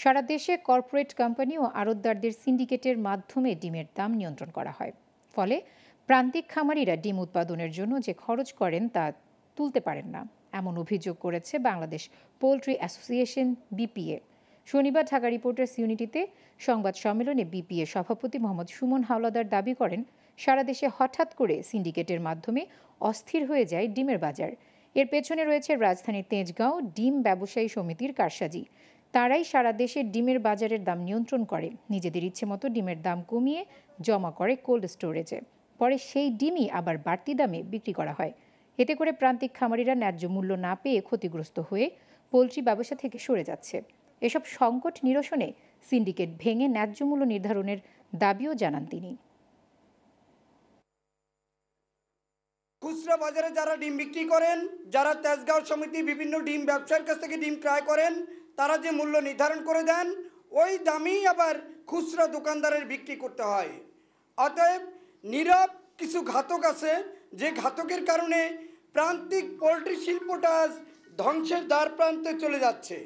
সারা দেশে corporate company ও আড়তদারদের সিন্ডিকেটের মাধ্যমে ডিমের দাম নিয়ন্ত্রণ করা হয়। ফলে প্রান্তিক খামারিরা ডিম উৎপাদনের জন্য যে খরচ করেন তা তুলতে পারেন না, এমন অভিযোগ করেছে বাংলাদেশ পোল্ট্রি অ্যাসোসিয়েশন বিপিএ। শনিবার ঢাকা রিপোর্টার্স ইউনিটিতে সংবাদ সম্মেলনে বিপিএ সভাপতি মোহাম্মদ সুমন হাওলাদার দাবি করেন, সারা দেশে হঠাৎ করে সিন্ডিকেটের মাধ্যমে অস্থির হয়ে যায় ডিমের বাজার। এর পেছনে রয়েছে রাজধানীর তেজগাঁও ডিম ব্যবসায়ী সমিতির কারসাজি। তারাই সারা দেশে ডিমের বাজারের দাম নিয়ন্ত্রণ করে, নিজেদের ইচ্ছে মতো ডিমের দাম কমিয়ে জমা করে কোল্ড স্টোরেজে। পরে সেই ডিমই আবার বাড়তি দামে বিক্রি করা হয়। এতে করে প্রান্তিক খামারিরা ন্যায্য মূল্য না পেয়ে ক্ষতিগ্রস্ত হয়ে পোলট্রি ব্যবসা থেকে সরে যাচ্ছে। এসব সংকট নিরসনে সিন্ডিকেট ভেঙে ন্যায্য মূল্য নির্ধারণের দাবিও জানান তিনি। খুচরা বাজারে যারা ডিম বিক্রি করেন, যারা তেজগাঁও সমিতি বিভিন্ন ডিম ব্যবসায়ীর কাছ থেকে ডিম ক্রয় করেন, তারা যে মূল্য নির্ধারণ করে দেন ওই দামেই আবার খুচরা দোকানদারের বিক্রি করতে হয়। অতএব নীরব কিছু ঘাতক আছে, যে ঘাতকের কারণে প্রান্তিক পোলট্রি শিল্পটা ধ্বংসের দ্বার প্রান্তে চলে যাচ্ছে।